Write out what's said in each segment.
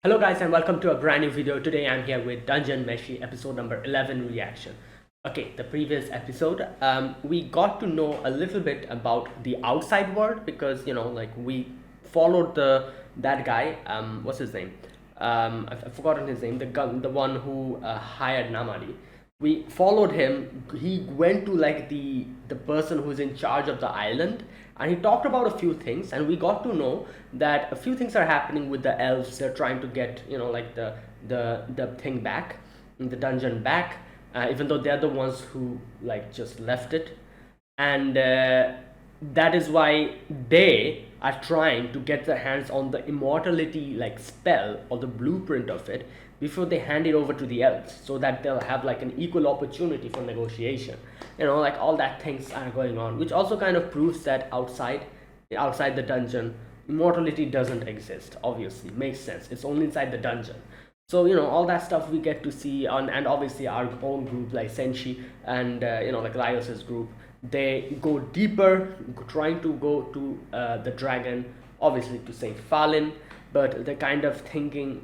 Hello guys and welcome to a brand new video. Today I'm here with Dungeon Meshi episode number 11 reaction. Okay, the previous episode we got to know a little bit about the outside world because like we followed that guy, what's his name? I've forgotten his name, the one who hired Namadi. We followed him. He went to like the person who's in charge of the island, and he talked about a few things, and we got to know that a few things are happening with the elves. They're trying to get like the thing back, the dungeon back, even though they're the ones who like just left it. And that is why they are trying to get their hands on the immortality like spell or the blueprint of it before they hand it over to the elves, so that they'll have like an equal opportunity for negotiation. Like all that things are going on, which also kind of proves that outside the dungeon immortality doesn't exist. Obviously makes sense, it's only inside the dungeon. So all that stuff we get to see on, and obviously our own group like Senshi and like Laios's group, they go deeper, trying to go to the dragon, obviously to save Falin, but they're kind of thinking,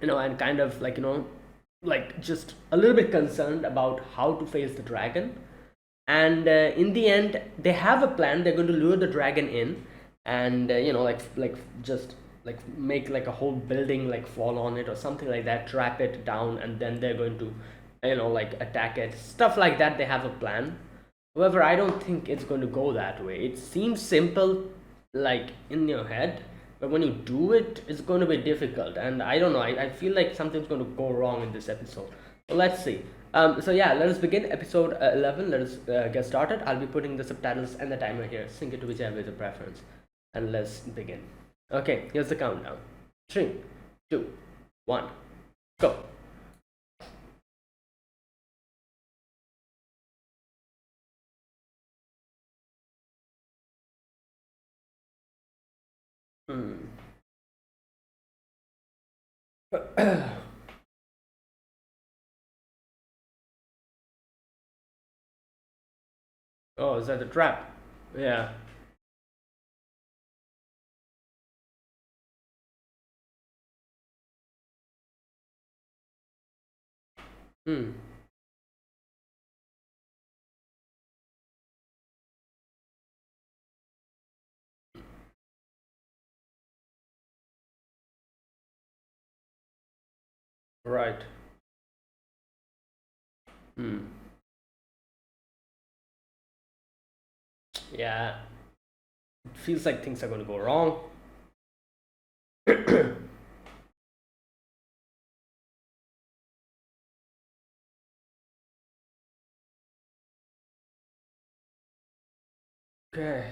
and kind of like like just a little bit concerned about how to face the dragon. And in the end they have a plan. They're going to lure the dragon in, and like just like make like a whole building like fall on it or something like that, trap it down, and then they're going to like attack it, stuff like that. They have a plan. However, I don't think it's going to go that way. It seems simple like in your head, but when you do it, it's going to be difficult. And I don't know, I feel like something's going to go wrong in this episode. So let's see. So yeah, let us begin episode 11. Let us get started. I'll be putting the subtitles and the timer here. Sync it to whichever is your preference. And let's begin. Okay, here's the countdown. 3, 2, 1, go. Hmm. Oh, is that a trap? Yeah. Hmm. Right. Hmm. Yeah. It feels like things are going to go wrong. Okay.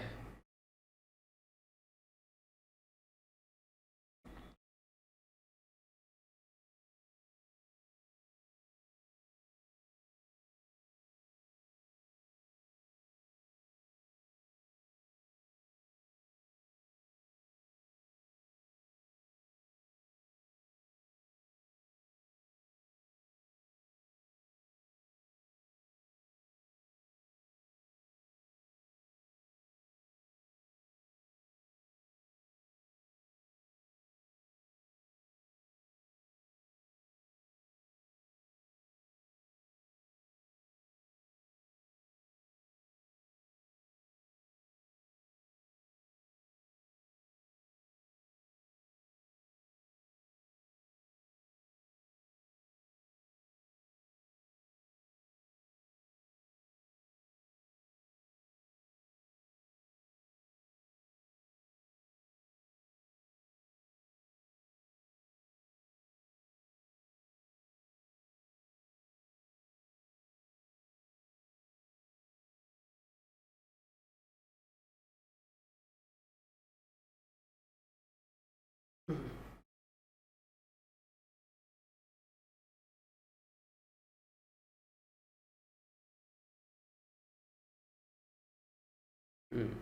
Hmm.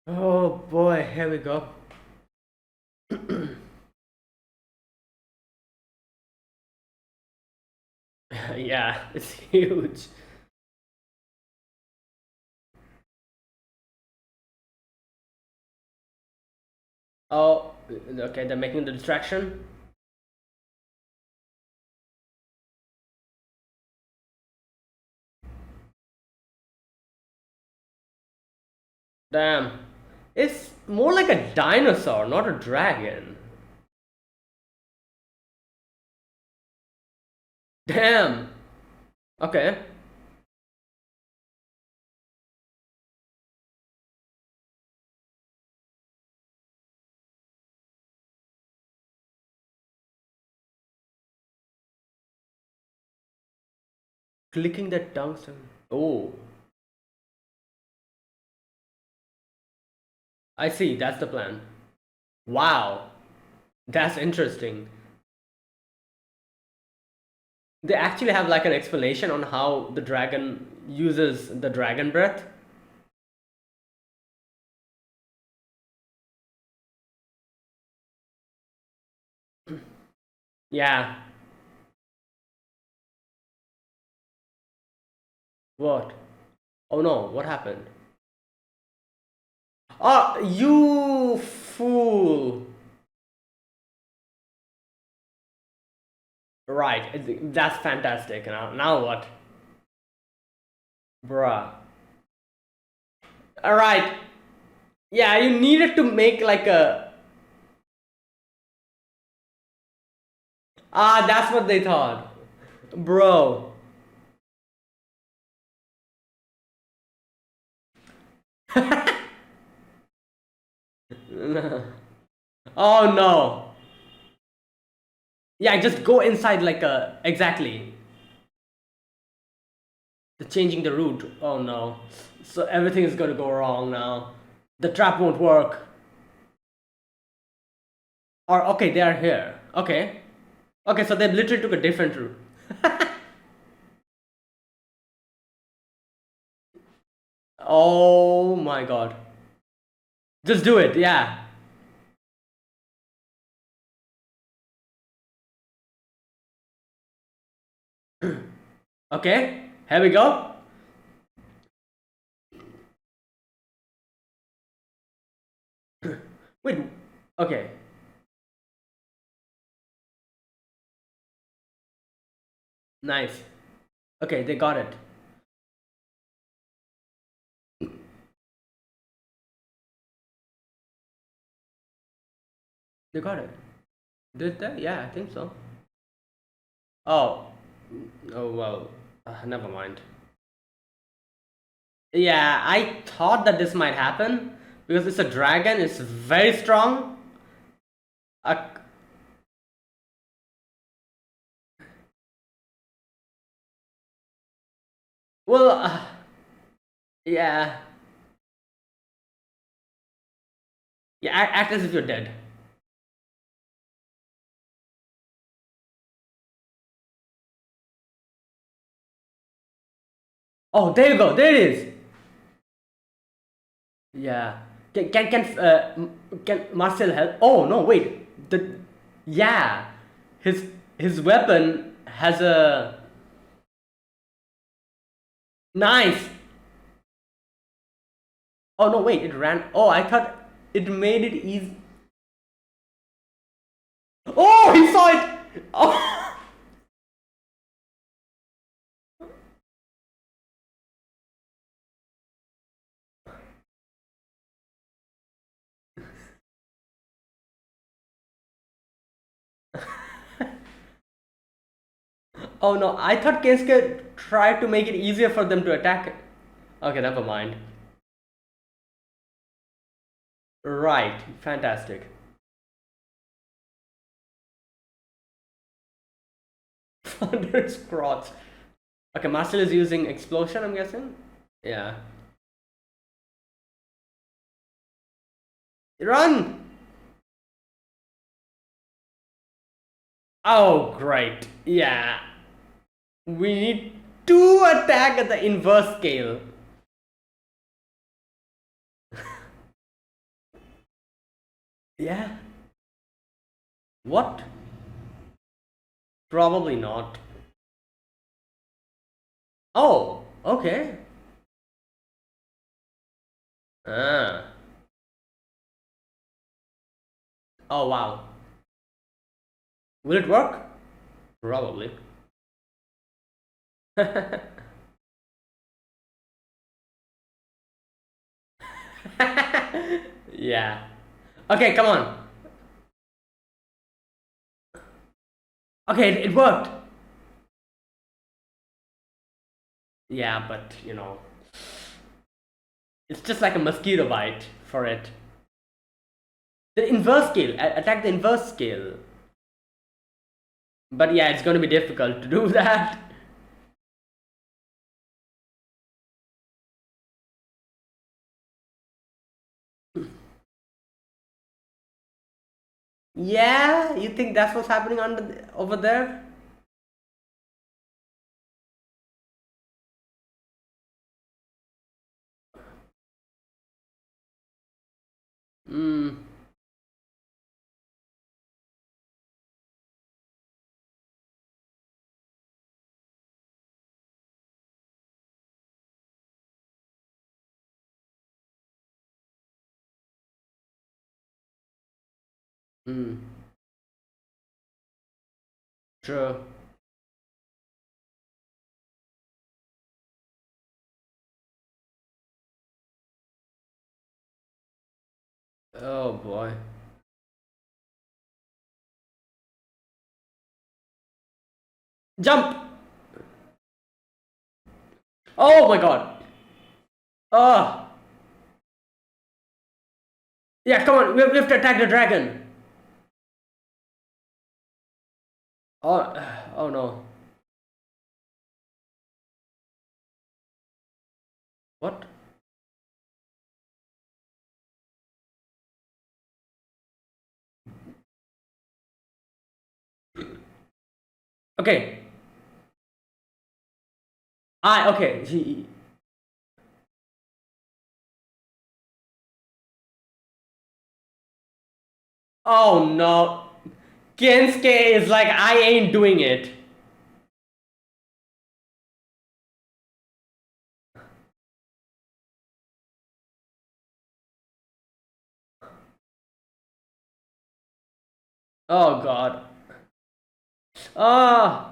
Oh boy, here we go. Yeah, it's huge. Oh, okay, they're making the distraction. Damn. It's more like a dinosaur, not a dragon. Damn. Okay. Clicking the tungsten. Oh, I see. That's the plan. Wow. That's interesting. They actually have like an explanation on how the dragon uses the dragon breath. Yeah. What? Oh no, what happened? Oh, you fool. Right. That's fantastic. Now what? Bruh. Alright. Yeah, you needed to make like a. Ah, that's what they thought. Bro. Oh no. Yeah, just go inside like a. Exactly. The changing the route. Oh no. So everything is gonna go wrong now. The trap won't work. Or okay, they are here. Okay. Okay, so they literally took a different route. Oh my god. Just do it, yeah. Okay, here we go. Wait, okay. Nice. Okay, they got it. They got it. Did they? Yeah, I think so. Oh. Oh well. Never mind. Yeah, I thought that this might happen because it's a dragon. It's very strong. Uh, well, yeah, yeah. Act as if you're dead. Oh, there you go. There it is. Yeah. Can Marcel help? Oh no, wait. The yeah, his his weapon has a knife. Oh no, wait. It ran. Oh, I thought it made it easy. Oh, he saw it. Oh. Oh no, I thought Keisuke tried to make it easier for them to attack it. Okay, never mind. Right, fantastic. Thunder's crotch. Okay, Marcel is using explosion, I'm guessing? Yeah. Run! Oh, great. Yeah. We need to attack at the inverse scale. Yeah. What? Probably not. Oh, okay. Ah. Oh wow. Will it work? Probably. Yeah. Okay, come on. Okay, it worked. Yeah, but it's just like a mosquito bite for it. The inverse scale. Attack the inverse scale. But yeah, it's gonna be difficult to do that. Yeah, you think that's what's happening over there? Hmm. Hmm. True. Oh boy. Jump! Oh my god. Oh. Yeah, come on. We have to attack the dragon. Oh. Oh no. What? Okay. Okay. Oh no. Kensuke is like, I ain't doing it. Oh god. Ah.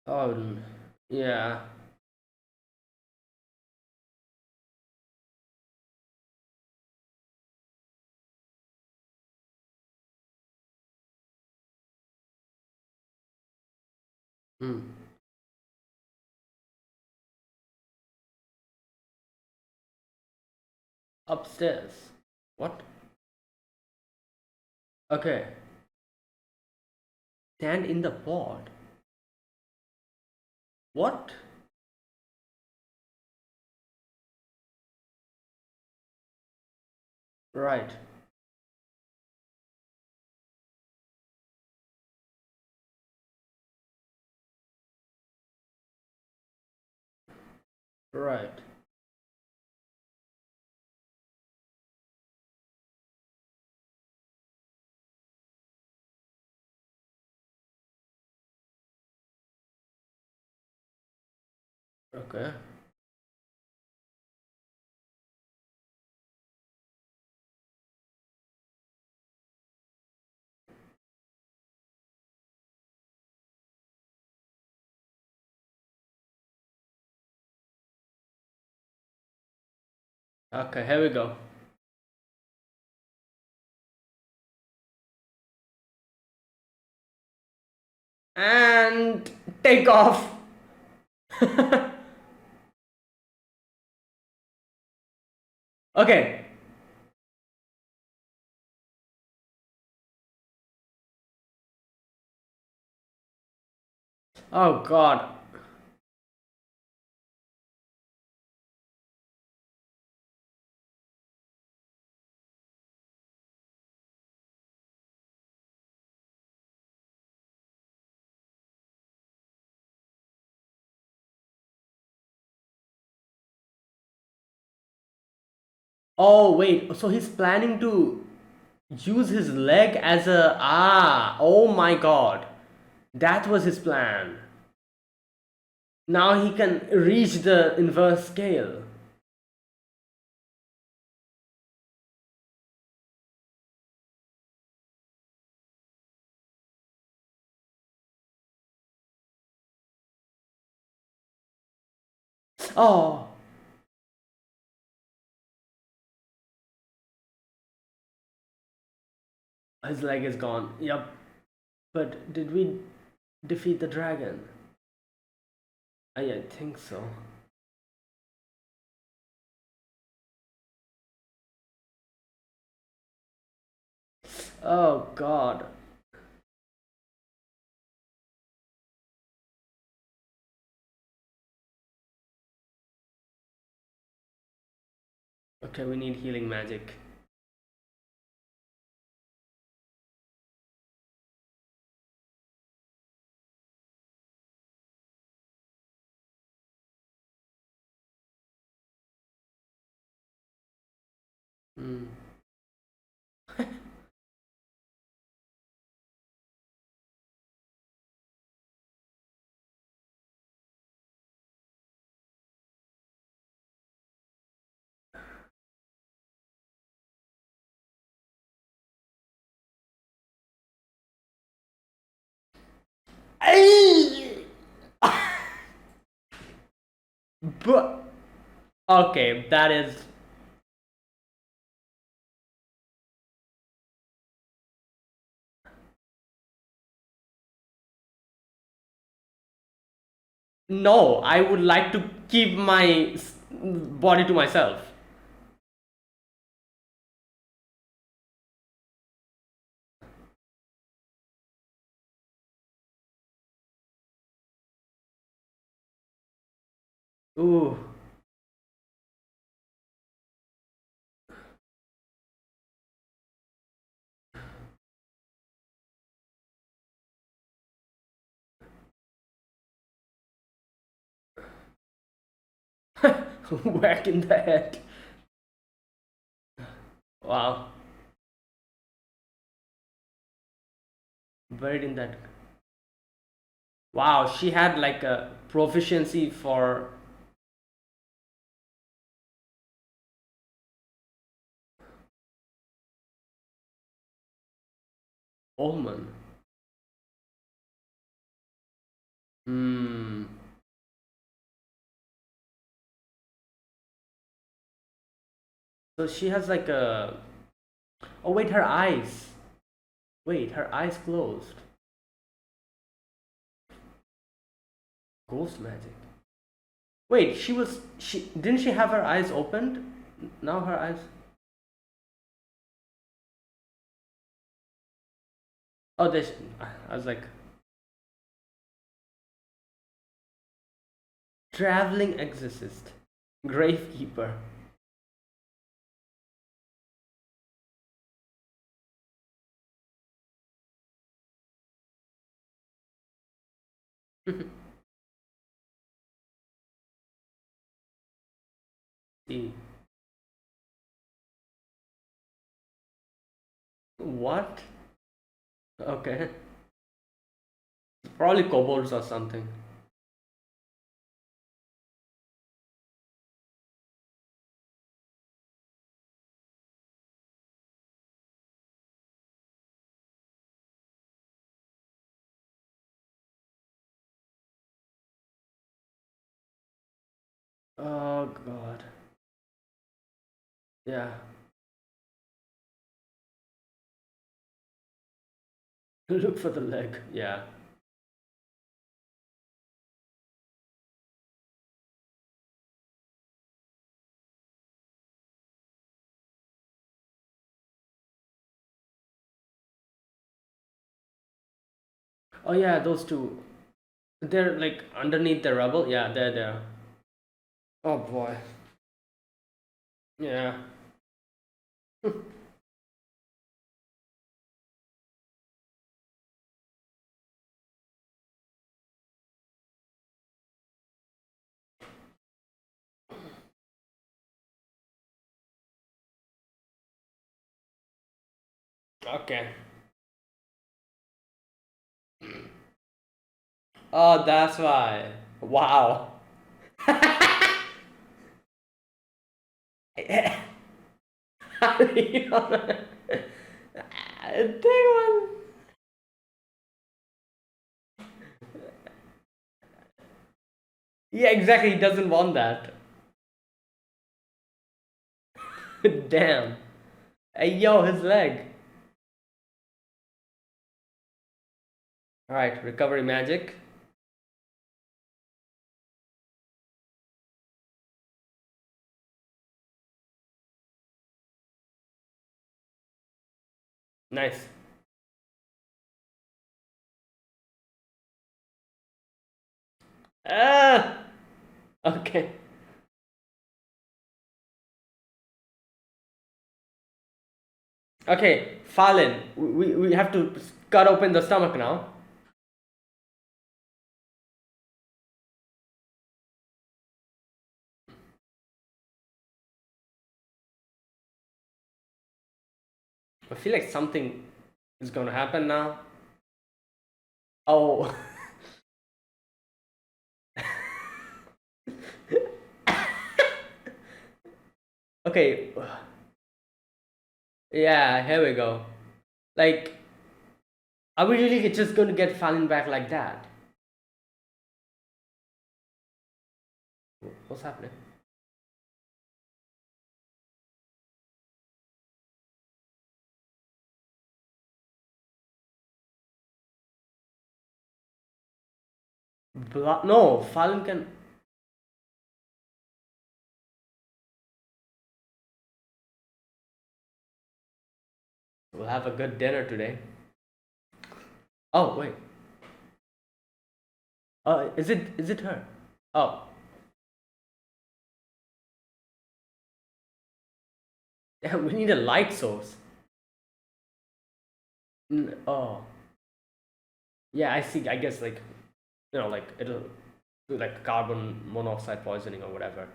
Oh. Yeah. Hmm. Upstairs. What? Okay. Stand in the pod. What? Right. Right. Okay. Okay, here we go. And take off. Okay. Oh god. Oh wait, so he's planning to use his leg as a oh my god. That was his plan. Now he can reach the inverse scale. Oh, his leg is gone. Yep. But did we defeat the dragon? I think so. Oh god. Okay, we need healing magic. Hmm. Ay! But okay, that is no. I would like to keep my body to myself. Ooh. Whack in the head. Wow. Buried in that. Wow, she had like a proficiency for Omen. Hmm. So she has like a. Oh wait, her eyes. Wait, her eyes closed. Ghost magic. Wait, she didn't she have her eyes opened? Now her eyes. Oh, this. I was like traveling exorcist, gravekeeper. See what? Okay, probably kobolds or something. Oh god. Yeah. Look for the leg. Yeah. Oh yeah, those two. They're like underneath the rubble. Yeah, they're there. Oh boy. Yeah. Okay. Oh, that's why. Wow. Take one. Yeah, exactly. He doesn't want that. Damn. Hey, yo, his leg. Alright, recovery magic. Nice. Ah! Okay. Okay, Fallen. We have to cut open the stomach now. I feel like something is gonna happen now. Oh. Okay. Yeah, here we go. Like, are we really just going to get Fallen back like that? What's happening? No, Fallen can. We'll have a good dinner today. Oh, wait. Is it her? Oh. We need a light source. Oh. Yeah, I see. I guess, like, like it'll do like carbon monoxide poisoning or whatever.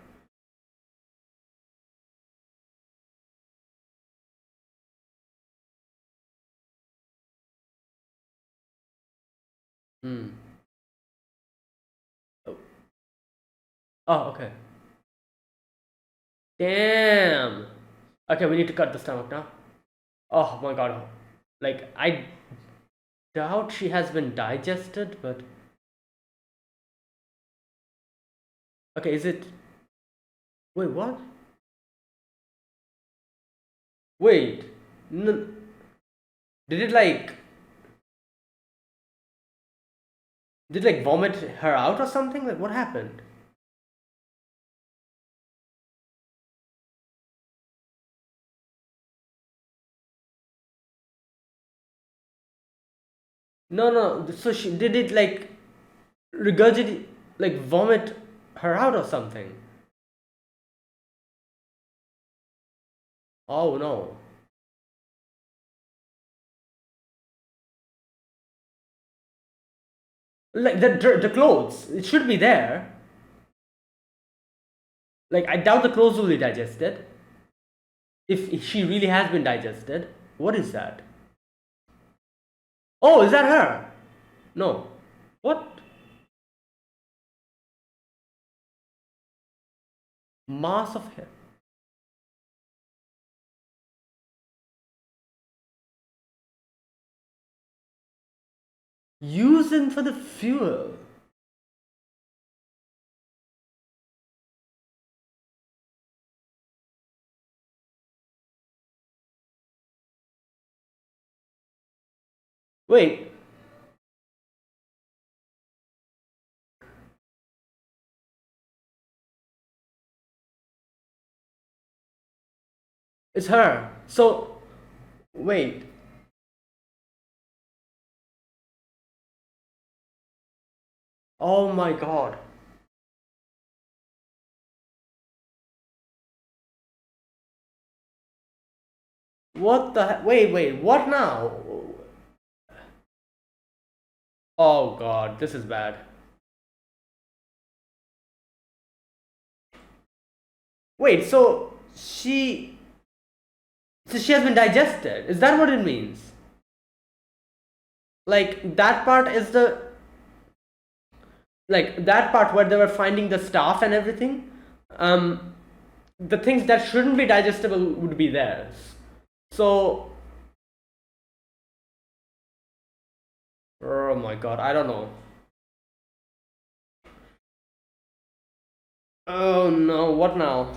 Hmm. Oh. Oh, okay. Damn. Okay, we need to cut the stomach now. Oh my god. Like, I doubt she has been digested, but okay, is it? Wait, what? Wait. No, did it like vomit her out or something? Like, what happened? No, no. So she did it like regurgitate, like vomit her out or something. Oh no. Like the clothes, it should be there. Like, I doubt the clothes will be digested. If she really has been digested, what is that? Oh, is that her? No. What? Mass of hair. Using for the fuel. Wait, it's her. So, wait. Oh my god. What the wait, wait, what now? Oh god, this is bad. Wait, so So she has been digested. Is that what it means? Like that part is the like that part where they were finding the staff and everything. Um, the things that shouldn't be digestible would be theirs. So, oh my god, I don't know. Oh no, what now?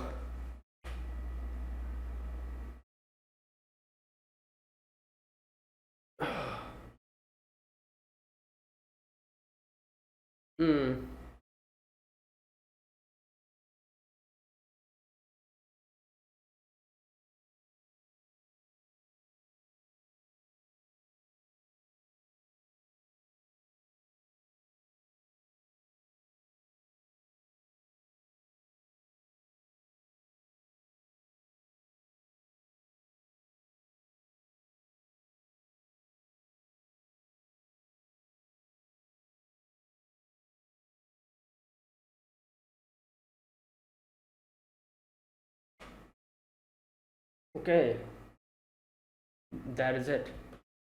Hmm. Okay, that is it.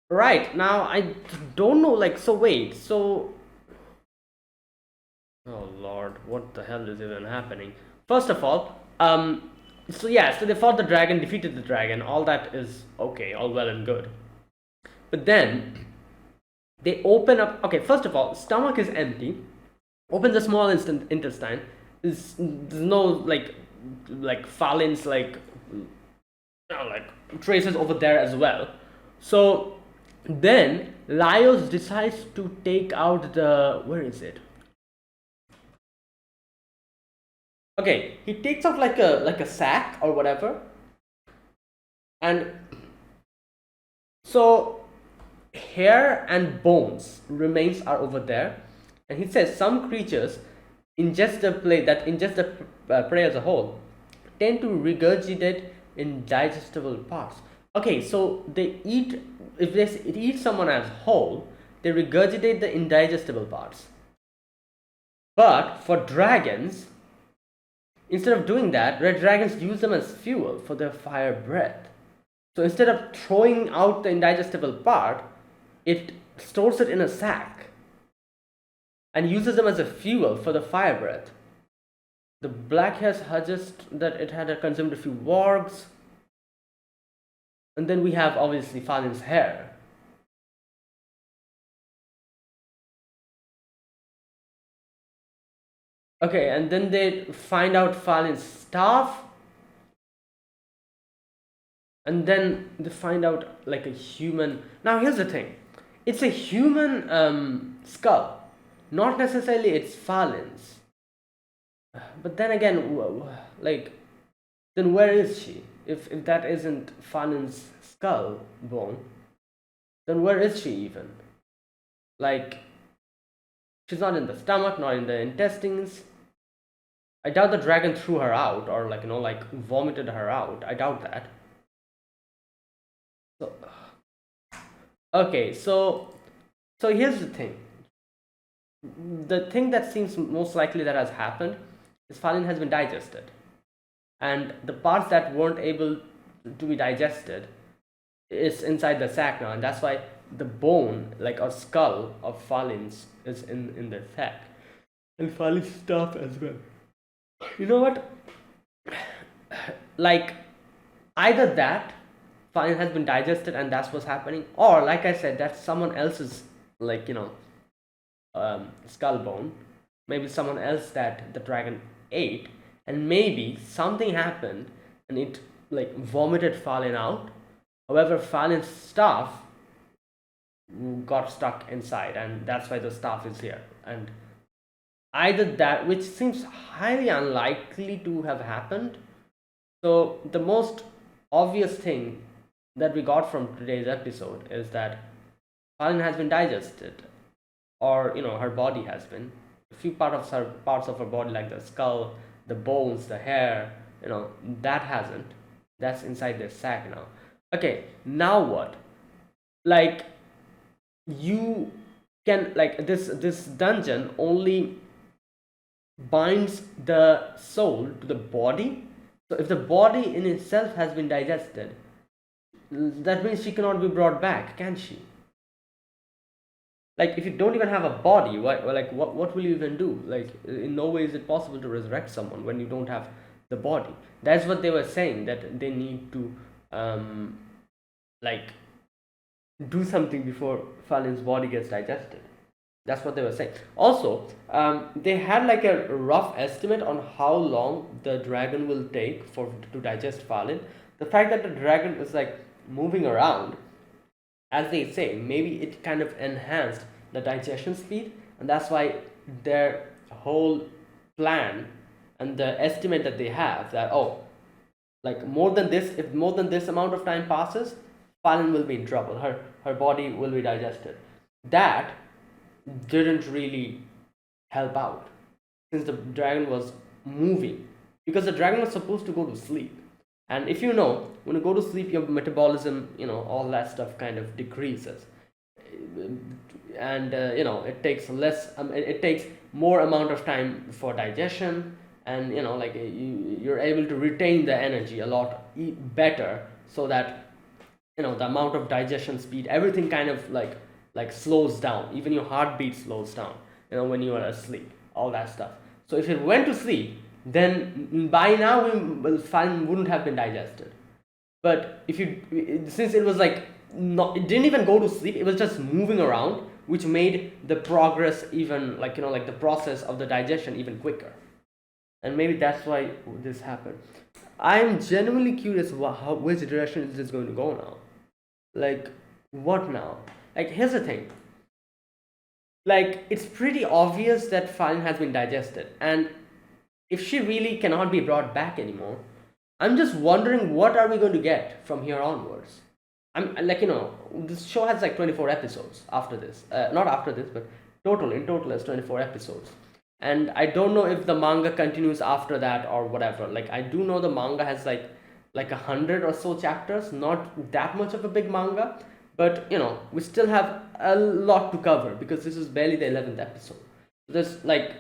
Right, now I don't know, like, so wait, so. Oh lord, what the hell is even happening? First of all, so yeah, so they fought the dragon, defeated the dragon, all that is okay, all well and good. But then they open up, okay, first of all, stomach is empty, open the small instant intestine, there's no like Falin's like traces over there as well. So then Laios decides to take out the, where is it? Okay, he takes out like a sack or whatever, and so hair and bones remains are over there, and he says some creatures ingest the prey as a whole tend to regurgitate indigestible parts. Okay, so they eat, if they eat someone as whole, they regurgitate the indigestible parts. But for dragons, instead of doing that, red dragons use them as fuel for their fire breath. So instead of throwing out the indigestible part, it stores it in a sack and uses them as a fuel for the fire breath. The black hair suggests that it had consumed a few wargs. And then we have obviously Falin's hair. Okay, and then they find out Falin's staff. And then they find out like a human. Now here's the thing. It's a human skull. Not necessarily it's Falin's. But then again, like, then where is she? If that isn't Falin's skull bone, then where is she even? Like, she's not in the stomach, not in the intestines. I doubt the dragon threw her out or like vomited her out. I doubt that. So, okay, so here's the thing. The thing that seems most likely that has happened is Falin has been digested, and the parts that weren't able to be digested is inside the sack now, and that's why the bone, like a skull of Falin's, is in the sack, and Falin's stuff as well. You know what? Like, either that Falin has been digested and that's what's happening, or like I said, that's someone else's, like, skull bone. Maybe someone else that the dragon ate, and maybe something happened and it like vomited Falin out. However, Falin's staff got stuck inside, and that's why the staff is here. And either that, which seems highly unlikely to have happened. So the most obvious thing that we got from today's episode is that Falin has been digested, or her body has been. A few parts of her body, like the skull, the bones, the hair, that hasn't. That's inside the sack now. Okay, now what? Like, you can, like, this dungeon only binds the soul to the body. So if the body in itself has been digested, that means she cannot be brought back, can she? Like, if you don't even have a body, what will you even do? Like, in no way is it possible to resurrect someone when you don't have the body. That's what they were saying, that they need to um like do something before Falin's body gets digested. That's what they were saying. Also, they had like a rough estimate on how long the dragon will take for to digest Falin. The fact that the dragon is like moving around, as they say, maybe it kind of enhanced the digestion speed, and that's why their whole plan and the estimate that they have, that, oh, like more than this, if more than this amount of time passes, Falin will be in trouble. Her body will be digested. That didn't really help out, since the dragon was moving, because the dragon was supposed to go to sleep. And if you know, when you go to sleep, your metabolism, all that stuff kind of decreases, and it takes less. It takes more amount of time for digestion, and you're able to retain the energy a lot better, so that the amount of digestion speed, everything kind of like slows down. Even your heartbeat slows down. When you are asleep, all that stuff. So if it went to sleep, then by now Falin wouldn't have been digested. But since it was like not, it didn't even go to sleep, it was just moving around, which made the progress even like the process of the digestion even quicker. And maybe that's why this happened. I'm genuinely curious which direction is this going to go now. Like, what now? Like, here's the thing. Like, it's pretty obvious that Falin has been digested, and if she really cannot be brought back anymore, I'm just wondering what are we going to get from here onwards. I'm like, this show has like 24 episodes after this. Not after this, but in total it's 24 episodes. And I don't know if the manga continues after that or whatever. Like, I do know the manga has like 100 or so chapters, not that much of a big manga, but we still have a lot to cover, because this is barely the 11th episode. There's like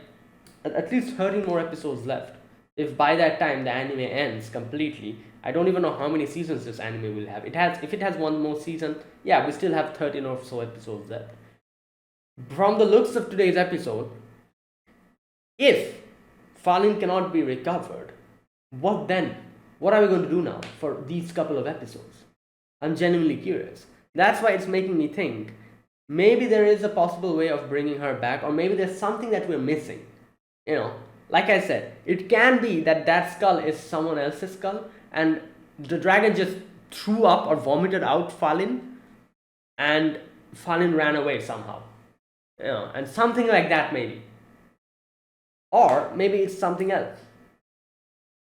at least 13 more episodes left. If by that time the anime ends completely, I don't even know how many seasons this anime will have. If it has one more season, yeah, we still have 13 or so episodes left. From the looks of today's episode, if Falin cannot be recovered, what then? What are we going to do now for these couple of episodes? I'm genuinely curious. That's why it's making me think maybe there is a possible way of bringing her back, or maybe there's something that we're missing. Like I said, it can be that skull is someone else's skull, and the dragon just threw up or vomited out Falin, and Falin ran away somehow. And something like that maybe. Or maybe it's something else.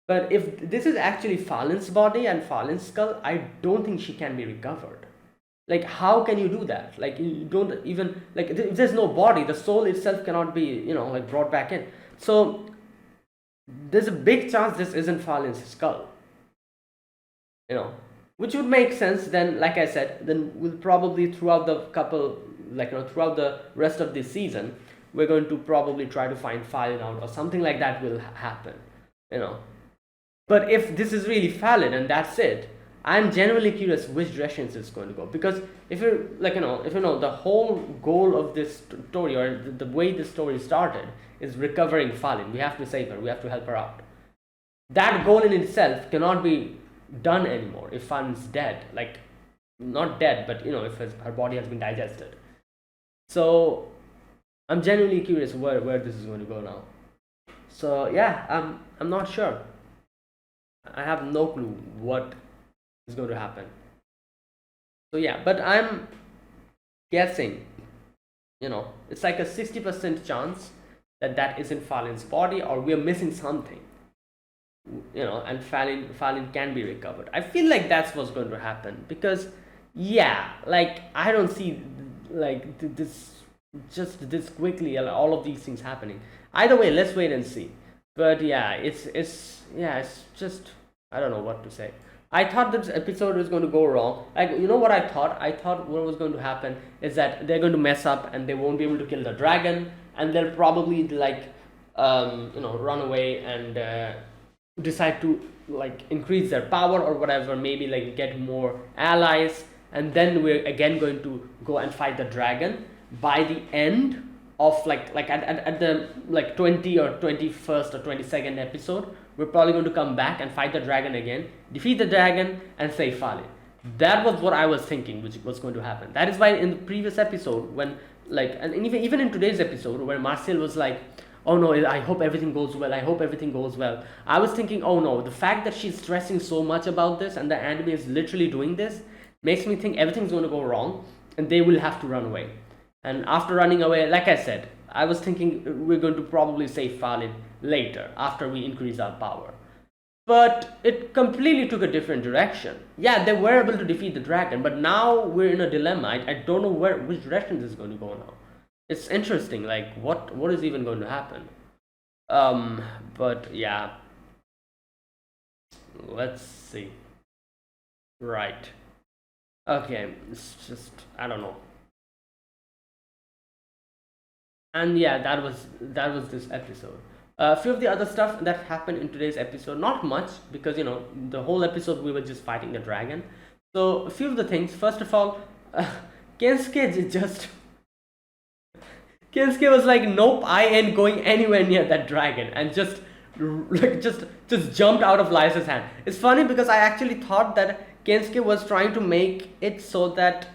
But if this is actually Falin's body and Falin's skull, I don't think she can be recovered. Like, how can you do that? Like, you don't even, like, if there's no body, the soul itself cannot be, like, brought back in. So there's a big chance this isn't Falin's skull. Which would make sense then, like I said, then we'll probably throughout the throughout the rest of this season, we're going to probably try to find Falin out, or something like that will happen. But if this is really Falin and that's it, I'm genuinely curious which directions it's going to go. Because if you're the whole goal of this story, or the way this story started, is recovering Falin. We have to save her. We have to help her out. That goal in itself cannot be done anymore if Falin's dead. Like, not dead, but if her body has been digested. So I'm genuinely curious where this is going to go now. So yeah, I'm not sure. I have no clue what is going to happen. So yeah, but I'm guessing, it's like a 60% chance that isn't Falin's body, or we're missing something. And Falin can be recovered. I feel like that's what's going to happen, because yeah, like, I don't see like this just quickly all of these things happening. Either way, let's wait and see. But yeah, it's just, I don't know what to say. I thought this episode was going to go wrong. Like, what I thought? I thought what was going to happen is that they're going to mess up and they won't be able to kill the dragon, and they'll probably like run away and decide to like increase their power or whatever, maybe like get more allies, and then we're again going to go and fight the dragon by the end of at the like 20 or 21st or 22nd episode. We're probably going to come back and fight the dragon again, defeat the dragon, and save Falin. That was what I was thinking which was going to happen. That is why in the previous episode, when and even in today's episode, where Marcel was like, oh no, I hope everything goes well, I hope everything goes well, I was thinking, oh no, the fact that she's stressing so much about this and the anime is literally doing this makes me think everything's going to go wrong and they will have to run away. And after running away, like I said, I was thinking we're going to probably save Falin later after we increase our power. But it completely took a different direction. Yeah, they were able to defeat the dragon, but now we're in a dilemma. I don't know which direction this is going to go now. It's interesting, like what is even going to happen? But yeah, let's see. Right. Okay, it's just I don't know. And yeah, that was this episode. A few of the other stuff that happened in today's episode, not much, because the whole episode we were just fighting the dragon. So a few of the things. First of all, Kensuke just Kensuke was like, nope, I ain't going anywhere near that dragon, and just just jumped out of Lys's hand. It's funny because I actually thought that Kensuke was trying to make it so that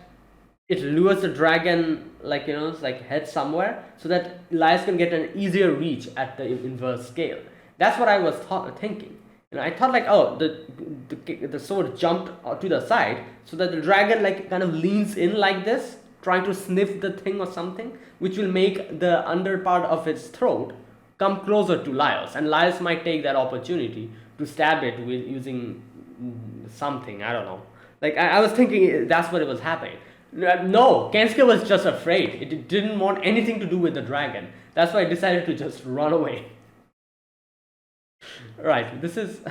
it lures the dragon it's like head somewhere so that Elias can get an easier reach at the inverse scale. That's what I was thinking. I thought like, oh, the sword jumped to the side so that the dragon like kind of leans in like this, trying to sniff the thing or something, which will make the under part of its throat come closer to Laios, and Laios might take that opportunity to stab it with using something. I don't know. Like I was thinking that's what it was happening. No, Kensuke was just afraid. It didn't want anything to do with the dragon. That's why I decided to just run away. Right. This is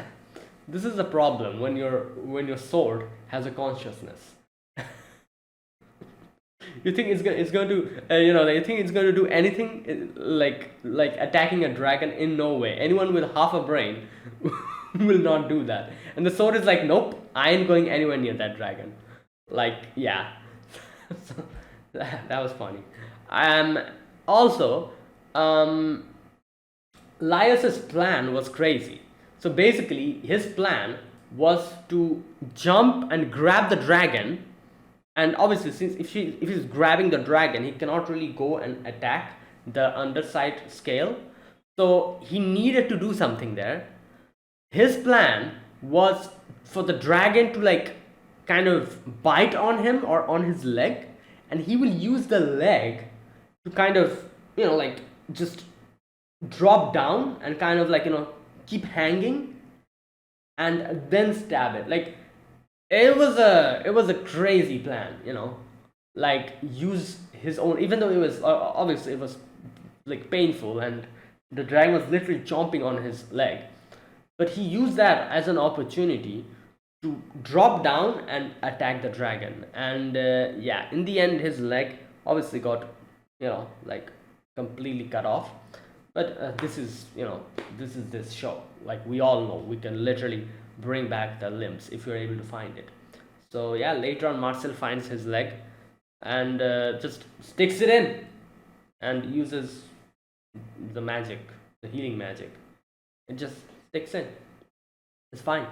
a problem when your sword has a consciousness. You think it's going to you think it's going to do anything like attacking a dragon? In no way. Anyone with half a brain will not do that. And the sword is like, nope, I ain't going anywhere near that dragon. Like, yeah. So, that was funny. Also, Laius's plan was crazy. So basically, his plan was to jump and grab the dragon, and obviously, since if he's grabbing the dragon, he cannot really go and attack the underside scale. So he needed to do something there. His plan was for the dragon to like kind of bite on him or on his leg, and he will use the leg to kind of just drop down and kind of keep hanging and then stab it. Like it was a crazy plan, like use his own, even though it was obviously it was like painful and the dragon was literally chomping on his leg, but he used that as an opportunity to drop down and attack the dragon. And yeah, in the end his leg obviously got like completely cut off. But this is this show. Like, we all know we can literally bring back the limbs if you're able to find it. So yeah, later on Marcel finds his leg and just sticks it in and uses the magic, the healing magic. It just sticks in. It's fine.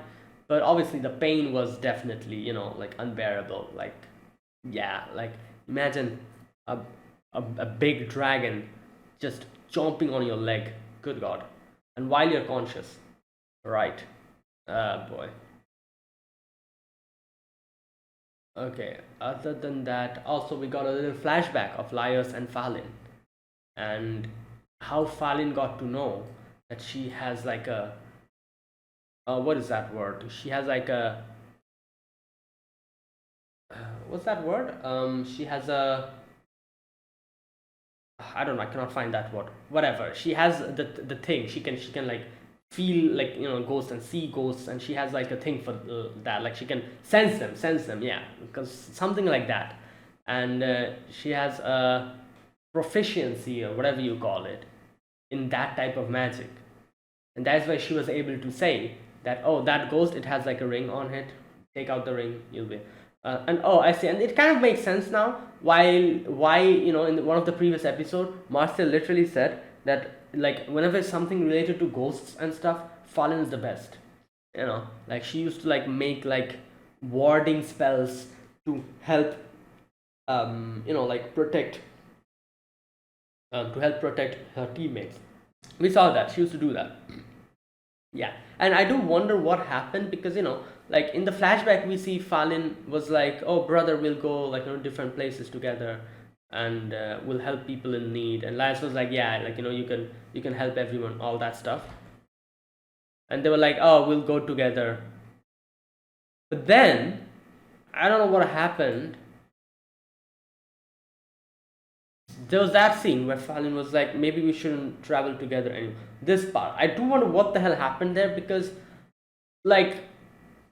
But obviously the pain was definitely like unbearable. Like, yeah, like imagine a big dragon just chomping on your leg. Good god. And while you're conscious. Right. Boy. Okay, other than that, also we got a little flashback of Laios and Falin, and how Falin got to know that she has like a what is that word? She has like a what's that word? She has a, I don't know. I cannot find that word. Whatever. She has the thing. She can like feel like ghosts and see ghosts, and she has like a thing for that. Like she can sense them. Yeah, because something like that. And she has a proficiency or whatever you call it in that type of magic. and that's why she was able to say that, oh, that ghost, it has like a ring on it, take out the ring, you'll be and oh, I see, and it kind of makes sense now why in one of the previous episode Marcel literally said that like whenever it's something related to ghosts and stuff, Fallen is the best. Like she used to like make like warding spells to help like protect her teammates. We saw that she used to do that. Yeah, and I do wonder what happened because like in the flashback we see Falin was like, "Oh, brother, we'll go like different places together, and we'll help people in need." And Lance was like, "Yeah, like you can help everyone, all that stuff." And they were like, "Oh, we'll go together." But then I don't know what happened. There was that scene where Falin was like, "Maybe we shouldn't travel together anymore." This part, I do wonder what the hell happened there because, like,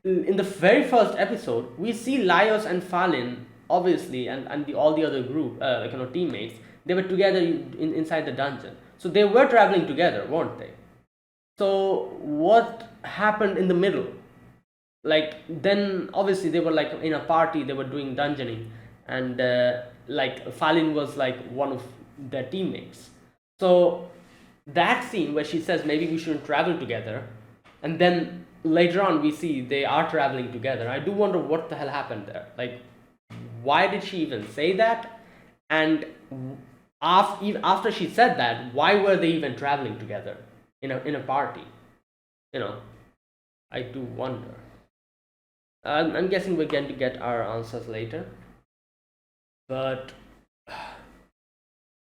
in the very first episode, we see Laios and Falin obviously, and all the other group, teammates. They were together inside the dungeon, so they were traveling together, weren't they? So what happened in the middle? Like then obviously they were like in a party, they were doing dungeoning, and like Falin was like one of their teammates. So that scene where she says maybe we shouldn't travel together, and then later on we see they are traveling together, I do wonder what the hell happened there. Like why did she even say that? And after she said that, why were they even traveling together in a party? you know I do wonder. I'm guessing we're going to get our answers later. But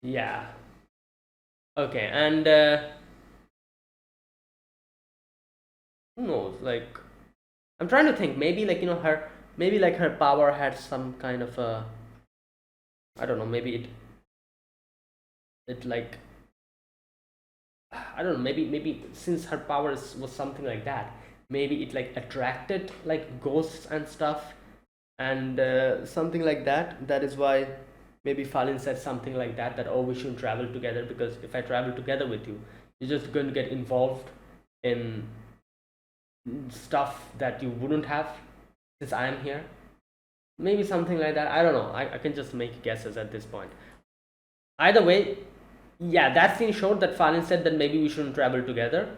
yeah. Okay, and who knows? Like, I'm trying to think. Maybe like maybe like her power had some kind of a, I don't know. Maybe it like, I don't know. Maybe since her powers was something like that, maybe it like attracted like ghosts and stuff, and something like that. That is why maybe Falin said something like that. That, oh, we shouldn't travel together because if I travel together with you, you're just going to get involved in stuff that you wouldn't have since I am here. Maybe something like that. I don't know. I can just make guesses at this point. Either way, yeah, that scene showed that Falin said that maybe we shouldn't travel together.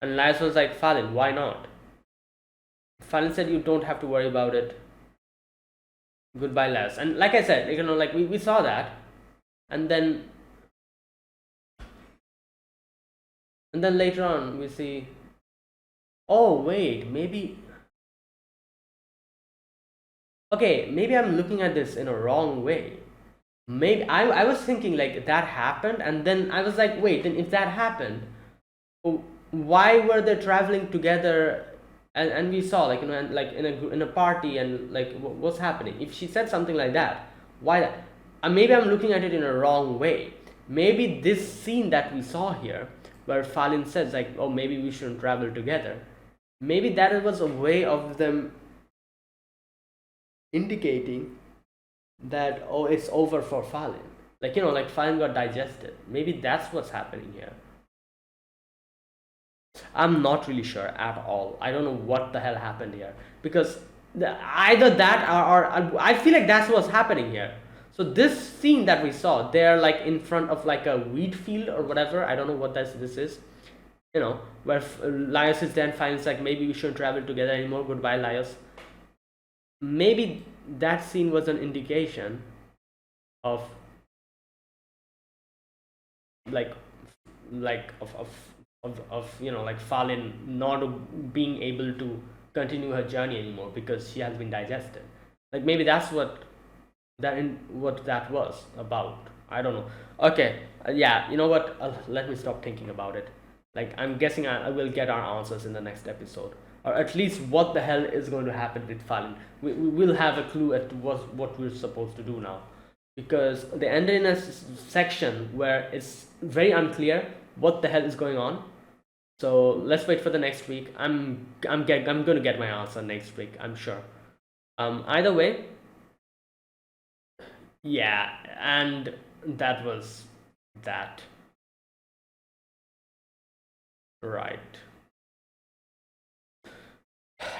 And Laz was like, Falin, why not? Falin said, you don't have to worry about it. Goodbye, Laz. And like I said, like we saw that. And then later on we see, oh wait, maybe, okay, maybe I'm looking at this in a wrong way. Maybe I was thinking like that happened, and then I was like, wait, then if that happened, why were they traveling together? And we saw like and like in a party, and like what's happening? If she said something like that, why that? Maybe I'm looking at it in a wrong way. Maybe this scene that we saw here, where Falin says like, oh, maybe we shouldn't travel together, maybe that was a way of them indicating that, oh, it's over for Falin. Like like Falin got digested. Maybe that's what's happening here. I'm not really sure at all. I don't know what the hell happened here because either that or I feel like that's what's happening here. So this scene that we saw, they're like in front of like a wheat field or whatever. I don't know what this is. Where Laios is then finds like maybe we shouldn't travel together anymore. Goodbye, Laios. Maybe that scene was an indication of like like Falin not being able to continue her journey anymore because she has been digested. Like maybe that's what that was about. I don't know. Okay, yeah, you know what? Let me stop thinking about it. Like I'm guessing I will get our answers in the next episode, or at least what the hell is going to happen with Falin. We will have a clue at what we're supposed to do now, because they ended in a section where it's very unclear what the hell is going on. So let's wait for the next week. I'm gonna get my answer next week, I'm sure. Either way, yeah, and that was that. Right.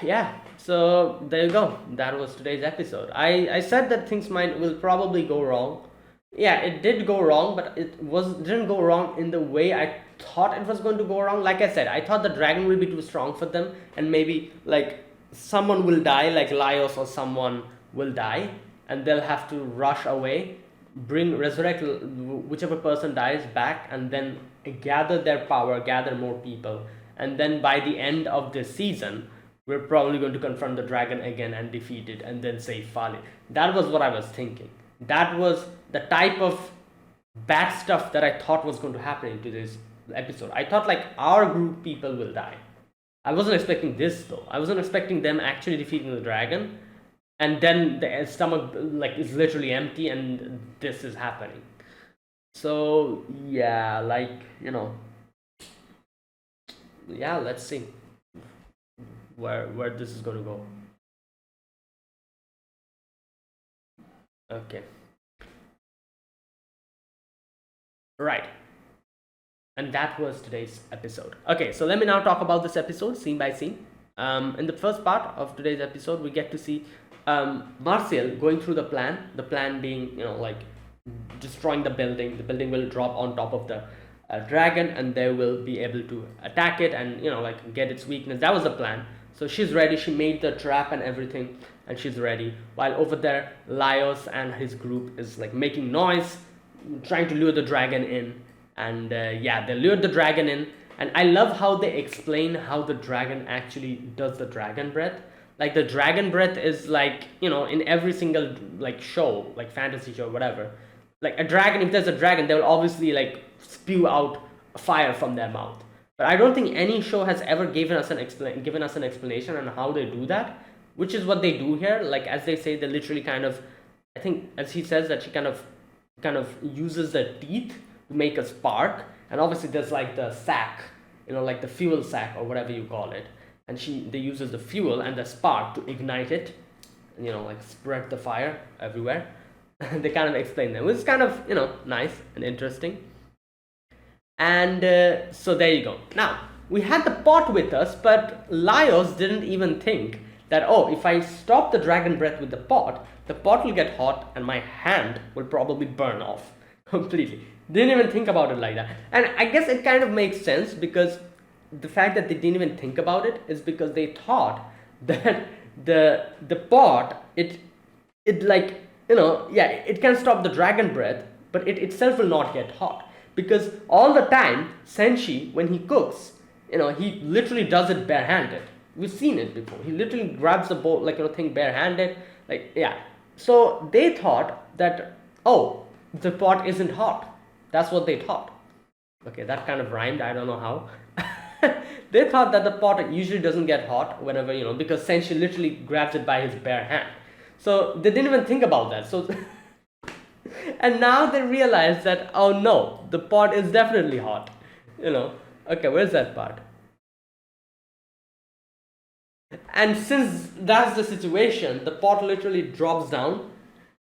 Yeah, so there you go. That was today's episode. I said that things might will probably go wrong. Yeah, it did go wrong, but it was didn't go wrong in the way I thought it was going to go wrong. Like I said, I thought the dragon will be too strong for them, and maybe like someone will die, like Laios or someone will die, and they'll have to rush away, bring resurrect whichever person dies back, and then gather their power, gather more people, and then by the end of the season we're probably going to confront the dragon again and defeat it and then save Fali. That was what I was thinking. That was the type of bad stuff that I thought was going to happen into this episode. I thought like our group people will die. I wasn't expecting this though. I wasn't expecting them actually defeating the dragon and then the stomach like is literally empty and this is happening. So yeah, like, yeah, let's see where this is going to go. Okay. Right. And that was today's episode. Okay, so let me now talk about this episode scene by scene. In the first part of today's episode, we get to see Martial going through the plan. The plan being, like destroying the building. The building will drop on top of the dragon, and they will be able to attack it and like get its weakness. That was the plan. So she's ready. She made the trap and everything, and she's ready. While over there, Laios and his group is like making noise, trying to lure the dragon in. And yeah, they lured the dragon in. And I love how they explain how the dragon actually does the dragon breath. Like the dragon breath is like, in every single like show, like fantasy show, whatever. Like a dragon, if there's a dragon, they will obviously like spew out fire from their mouth. But I don't think any show has ever given us an explanation on how they do that, which is what they do here. Like as they say, they literally kind of, I think as he says that she kind of uses the teeth to make a spark, and obviously there's like the sack, like the fuel sack or whatever you call it, and they uses the fuel and the spark to ignite it, and like spread the fire everywhere. They kind of explain them, which is kind of nice and interesting. And so there you go. Now we had the pot with us, but Laios didn't even think that, oh, if I stop the dragon breath with the pot will get hot and my hand will probably burn off completely. Didn't even think about it like that. And I guess it kind of makes sense, because the fact that they didn't even think about it is because they thought that the pot, it like, yeah, it can stop the dragon breath, but it itself will not get hot. Because all the time, Senshi, when he cooks, he literally does it barehanded. We've seen it before. He literally grabs the bowl, like, thing barehanded. Like, yeah. So they thought that, oh, the pot isn't hot. That's what they thought. Okay, that kind of rhymed. I don't know how. They thought that the pot usually doesn't get hot whenever, because Senshi literally grabs it by his bare hand. So they didn't even think about that. So, and now they realize that, oh no, the pot is definitely hot. Okay, where's that part? And since that's the situation, the pot literally drops down,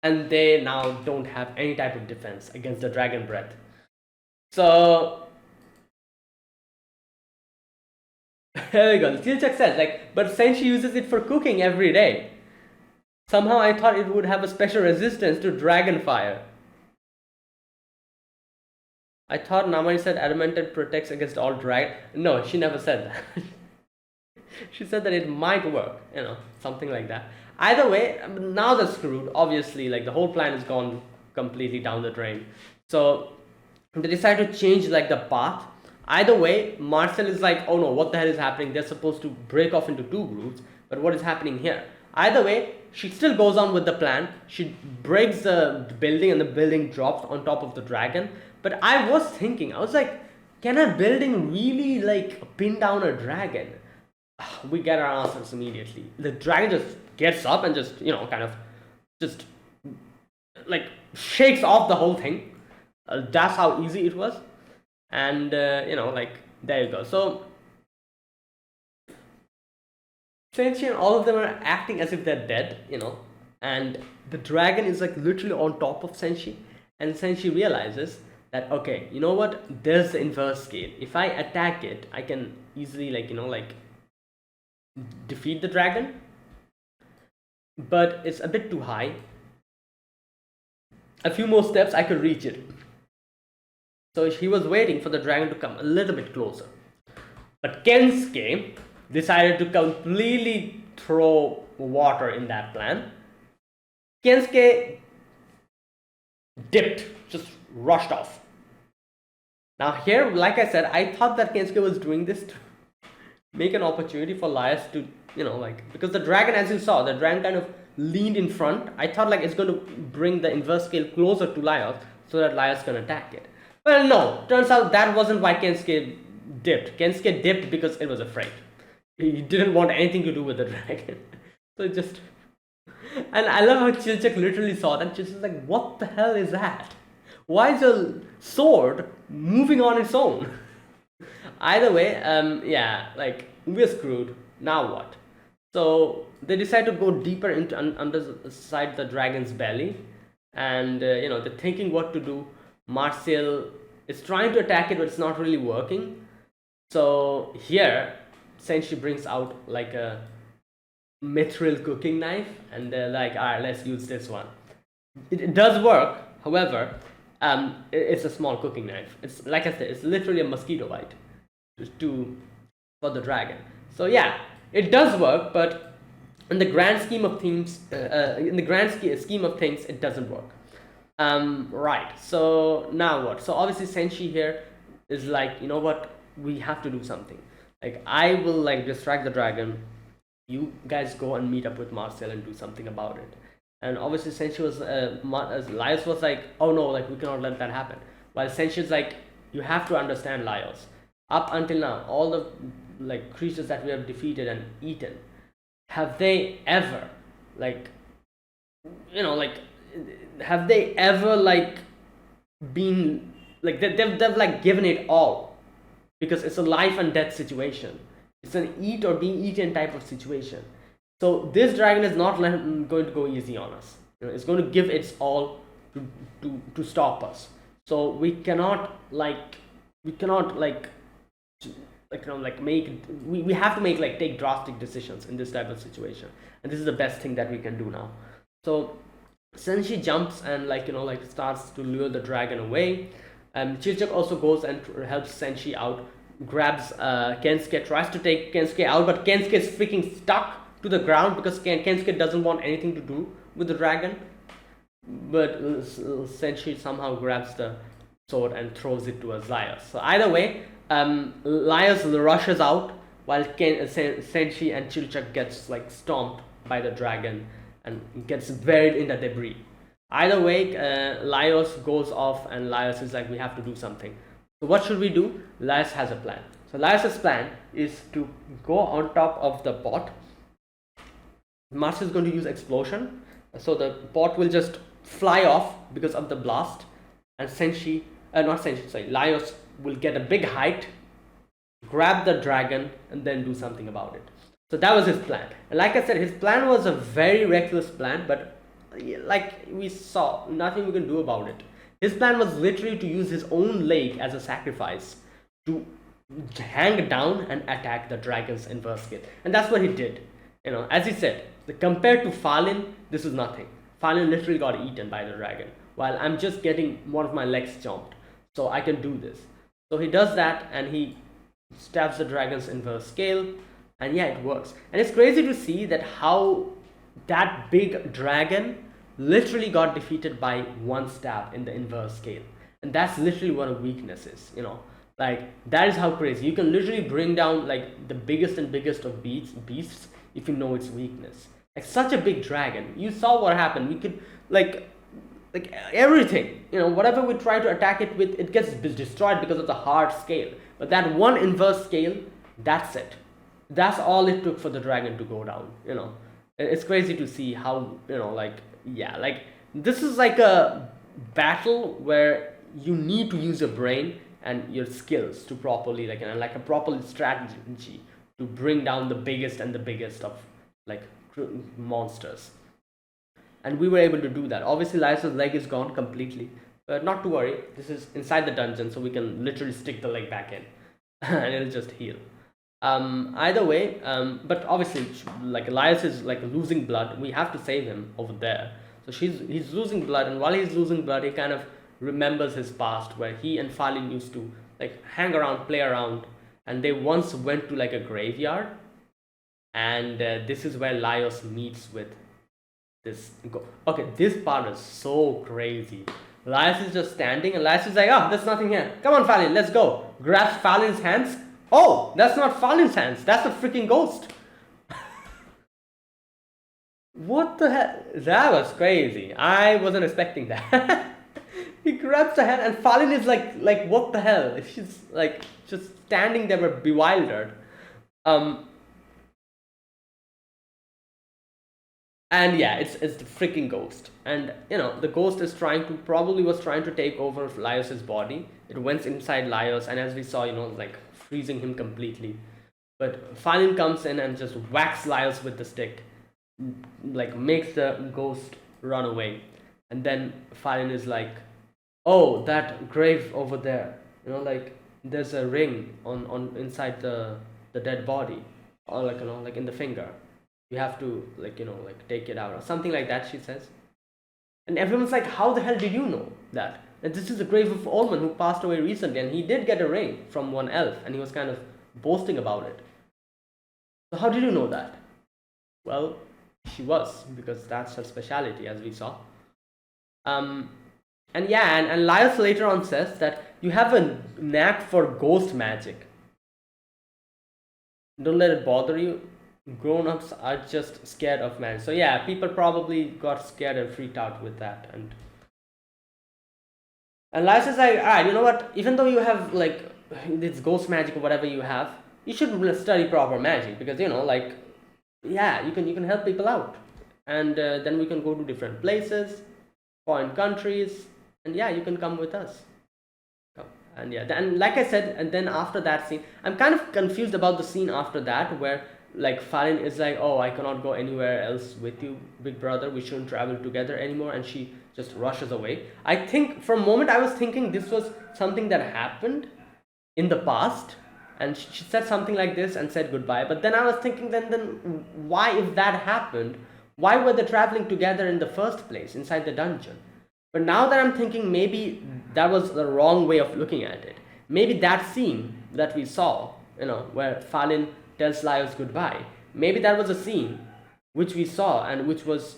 and they now don't have any type of defense against the dragon breath. So there you go. Steelcheck says, like, but Senshi uses it for cooking every day. Somehow I thought it would have a special resistance to dragon fire. I thought Namari said adamantite protects against all dragon. No, she never said that. She said that it might work, something like that. Either way, now they're screwed. Obviously, like the whole plan has gone completely down the drain. So they decide to change like the path. Either way, Marcel is like, oh no, what the hell is happening? They're supposed to break off into two groups, but what is happening here? Either way, she still goes on with the plan. She breaks the building, and the building drops on top of the dragon. But I was thinking, I was like, can a building really like pin down a dragon? We get our answers immediately. The dragon just gets up and just, kind of just like shakes off the whole thing. That's how easy it was. And, like, there you go. So, Senshi and all of them are acting as if they're dead, and the dragon is like literally on top of Senshi. And Senshi realizes that, okay, you know what, there's the inverse scale. If I attack it, I can easily, like, defeat the dragon, but it's a bit too high. A few more steps, I could reach it. So he was waiting for the dragon to come a little bit closer. But Kensuke decided to completely throw water in that plan. Kensuke dipped, just rushed off. Now here, like I said, I thought that Kensuke was doing this to make an opportunity for Laios to, because the dragon, as you saw, the dragon kind of leaned in front. I thought like it's going to bring the inverse scale closer to Laios so that Laios can attack it. Well, no, turns out that wasn't why Kensuke dipped. Kensuke dipped because it was afraid. He didn't want anything to do with the dragon. So it just... And I love how Chilchak literally saw that. Chilchak's like, what the hell is that? Why is a sword moving on its own? Either way, yeah, like, we're screwed. Now what? So they decide to go deeper into underside the dragon's belly, and they're thinking what to do. Marcel is trying to attack it, but it's not really working. So here, Senshi brings out like a mithril cooking knife, and they're like, all right, let's use this one. It does work, however, it's a small cooking knife. It's, like I said, it's literally a mosquito bite for the dragon. So yeah, it does work, but in the grand scheme of things, it doesn't work. Right. So now what? So obviously Senshi here is like, you know what? We have to do something. Like, I will like distract the dragon. You guys go and meet up with Marcel and do something about it. And obviously Senshi was, Laios was like, oh no, like we cannot let that happen. While Senshi's like, you have to understand, Laios. Up until now, all the like creatures that we have defeated and eaten, have they ever have they ever like been like they've like given it all, because it's a life and death situation. It's an eat or being eaten type of situation. So this dragon is not going to go easy on us. It's going to give its all to stop us. So we cannot we have to take drastic decisions in this type of situation, and this is the best thing that we can do now. So Senshi jumps and starts to lure the dragon away. Chilchak also goes and helps Senshi out, grabs Kensuke, tries to take Kensuke out, but Kensuke is freaking stuck to the ground because Kensuke doesn't want anything to do with the dragon. But Senshi somehow grabs the sword and throws it towards Laios. So either way, Laios rushes out while Senshi and Chilchak gets stomped by the dragon and gets buried in the debris. Either way, Laios goes off and Laios is like, we have to do something. So what should we do? Laios has a plan. So Laios' plan is to go on top of the pot. Marcel is going to use explosion. So the pot will just fly off because of the blast, and Laios will get a big height, grab the dragon, and then do something about it. So that was his plan. And like I said, his plan was a very reckless plan, but like we saw, nothing we can do about it. His plan was literally to use his own leg as a sacrifice to hang down and attack the dragon's inverse scale. And that's what he did. As he said, compared to Falin, this was nothing. Falin literally got eaten by the dragon, while I'm just getting one of my legs chomped. So I can do this. So he does that and he stabs the dragon's inverse scale, and yeah, it works. And it's crazy to see that how that big dragon literally got defeated by one stab in the inverse scale. And that's literally what a weakness is, that is how crazy. You can literally bring down the biggest and biggest of beasts if you know its weakness. Such a big dragon, you saw what happened. We could everything, whatever we try to attack it with, it gets destroyed because of the hard scale. But that one inverse scale, that's it. That's all it took for the dragon to go down. It's crazy to see how, this is like a battle where you need to use your brain and your skills to properly, a proper strategy to bring down the biggest and the biggest of monsters. And we were able to do that. Obviously Laios' leg is gone completely, But not to worry, this is inside the dungeon, so we can literally stick the leg back in and it'll just heal. Either way, but obviously, like Elias is like losing blood. We have to save him over there. So he's losing blood, and while he's losing blood, he kind of remembers his past, where he and Falin used to like hang around, play around, and they once went to like a graveyard, and this is where Laios meets with this. Okay, this part is so crazy. Laios is just standing, and Laios is like, "Oh, there's nothing here. Come on, Falin, let's go." Grabs Falin's hands. Oh, that's not Falin's hands. That's a freaking ghost. What the hell? That was crazy. I wasn't expecting that. He grabs the hand, and Falin is like, what the hell? She's like just standing there, bewildered. And yeah, it's the freaking ghost, and the ghost is probably was trying to take over Laios's body. It went inside Laios, and as we saw, like freezing him completely. But Falin comes in and just whacks Laios with the stick, like makes the ghost run away. And then Falin is like, "Oh, that grave over there, like there's a ring on inside the dead body, or like in the finger. You have to like take it out or something like that," she says. And everyone's like, "How the hell did you know that? And this is the grave of Olman, who passed away recently, and he did get a ring from one elf, and he was kind of boasting about it. So how did you know that?" Well, she was, because that's her speciality, as we saw. And yeah, and Laios later on says that you have a knack for ghost magic. Don't let it bother you. Grown-ups are just scared of magic. So yeah, people probably got scared and freaked out with that. And Laios is like, "Alright, you know what? Even though you have like this ghost magic or whatever you have, you should study proper magic, because like, yeah, you can help people out, and then we can go to different places, foreign countries, and yeah, you can come with us." And yeah, and like I said, and then after that scene, I'm kind of confused about the scene after that, where like Falin is like, "Oh, I cannot go anywhere else with you, big brother. We shouldn't travel together anymore," and she just rushes away. I think for a moment I was thinking this was something that happened in the past, and she said something like this and said goodbye. But then I was thinking, then why, if that happened, why were they traveling together in the first place inside the dungeon? But now that I'm thinking, maybe that was the wrong way of looking at it. Maybe that scene that we saw, where Falin tells Laios goodbye, maybe that was a scene which we saw, and which was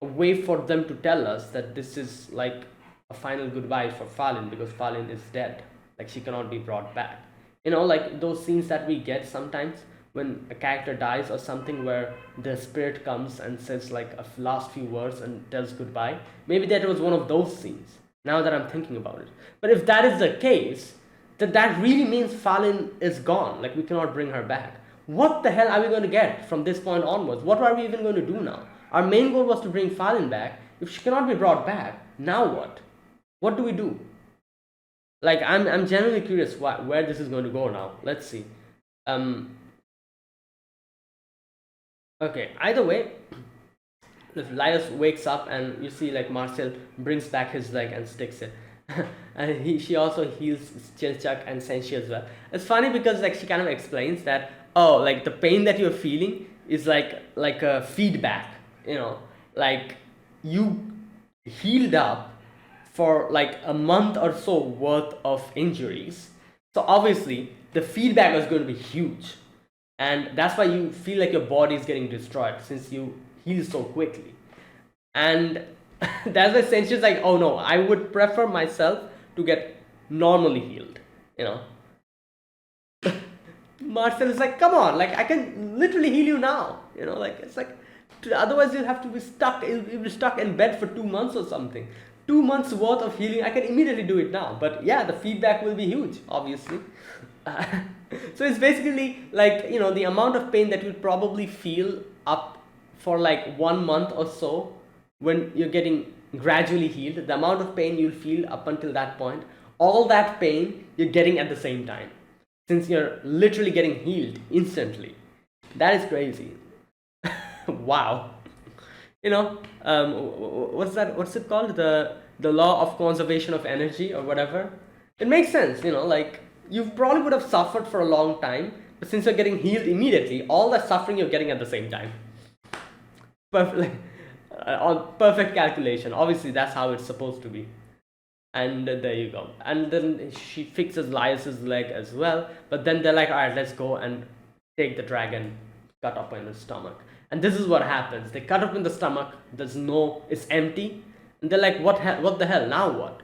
a way for them to tell us that this is like a final goodbye for Falin, because Falin is dead. Like, she cannot be brought back. Like those scenes that we get sometimes when a character dies or something, where the spirit comes and says like a last few words and tells goodbye. Maybe that was one of those scenes, now that I'm thinking about it. But if that is the case, then that really means Falin is gone. Like, we cannot bring her back. What the hell are we going to get from this point onwards? What are we even going to do now? Our main goal was to bring Falin back. If she cannot be brought back, now what? What do we do? Like, I'm genuinely curious where this is going to go now. Let's see. Okay, either way, if Laios wakes up and you see like Marcel brings back his leg and sticks it. And she also heals Chilchak and Senshi as well. It's funny because like she kind of explains that, oh, like the pain that you're feeling is like a feedback, like you healed up for like a month or so worth of injuries. So obviously the feedback is going to be huge. And that's why you feel like your body is getting destroyed, since you heal so quickly. And that's why Senshi's like, "Oh no, I would prefer myself to get normally healed." Marcel is like, "Come on, like I can literally heal you now." Like it's like, otherwise you'll have to be you'll be stuck in bed for 2 months or something. 2 months worth of healing, I can immediately do it now. But yeah, the feedback will be huge, obviously. So it's basically like, the amount of pain that you'll probably feel up for like 1 month or so when you're getting gradually healed, the amount of pain you'll feel up until that point, all that pain you're getting at the same time, since you're literally getting healed instantly. That is crazy. Wow. What's it called? The the law of conservation of energy or whatever. It makes sense, like you probably would have suffered for a long time, but since you're getting healed immediately, all that suffering you're getting at the same time. Perfect, on perfect calculation. Obviously, that's how it's supposed to be. And there you go. And then she fixes Laius's leg as well. But then they're like, all right, let's go and take the dragon, cut open his stomach. And this is what happens. They cut open the stomach. It's empty. And they're like, what the hell? Now what?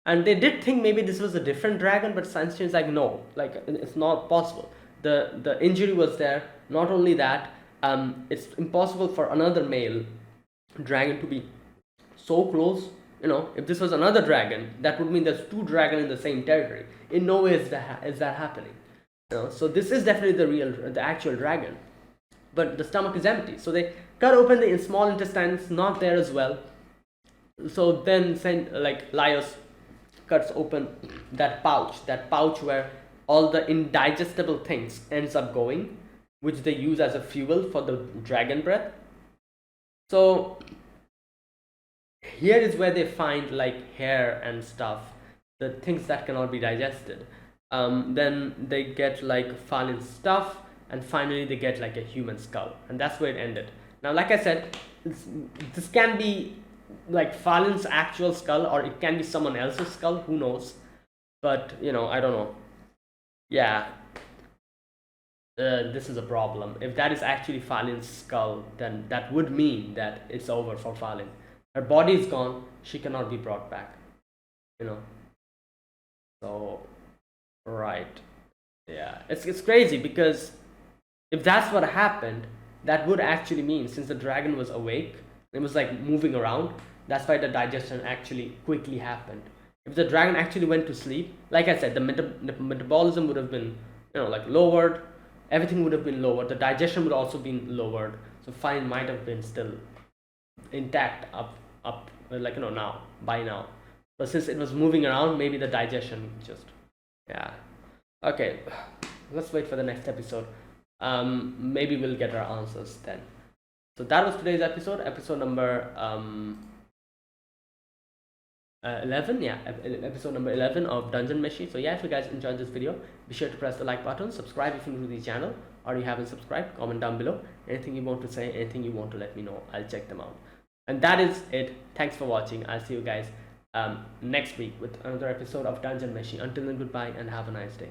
And they did think maybe this was a different dragon, but science is like, no, like it's not possible. The injury was there. Not only that, it's impossible for another male dragon to be so close. If this was another dragon, that would mean there's two dragons in the same territory. In no way is that happening. So this is definitely the actual dragon, but the stomach is empty. So they cut open the small intestines, not there as well. So then Laius cuts open that pouch where all the indigestible things ends up going, which they use as a fuel for the dragon breath. So here is where they find like hair and stuff, the things that cannot be digested. Then they get like Falin's stuff, and finally they get like a human skull, and that's where it ended. Now, like I said, this can be like Falin's actual skull, or it can be someone else's skull, who knows. But I don't know. Yeah, this is a problem. If that is actually Falin's skull, then that would mean that it's over for Falin. Her body is gone, she cannot be brought back. So right, yeah, it's crazy, because if that's what happened, that would actually mean, since the dragon was awake, it was like moving around, that's why the digestion actually quickly happened. If the dragon actually went to sleep, like I said, the metabolism would have been like lowered, everything would have been lowered, the digestion would also been lowered, so Falin might have been still intact up now, by now. But since it was moving around, maybe the digestion just, yeah. Okay, let's wait for the next episode. Maybe we'll get our answers then. So that was today's episode number 11. Yeah, episode number 11 of Dungeon Meshi. So yeah, if you guys enjoyed this video, be sure to press the like button, subscribe if you're new to the channel, or you haven't subscribed, comment down below anything you want to say, anything you want to let me know. I'll check them out. And that is it. Thanks for watching. I'll see you guys next week with another episode of Dungeon Meshi. Until then, goodbye and have a nice day.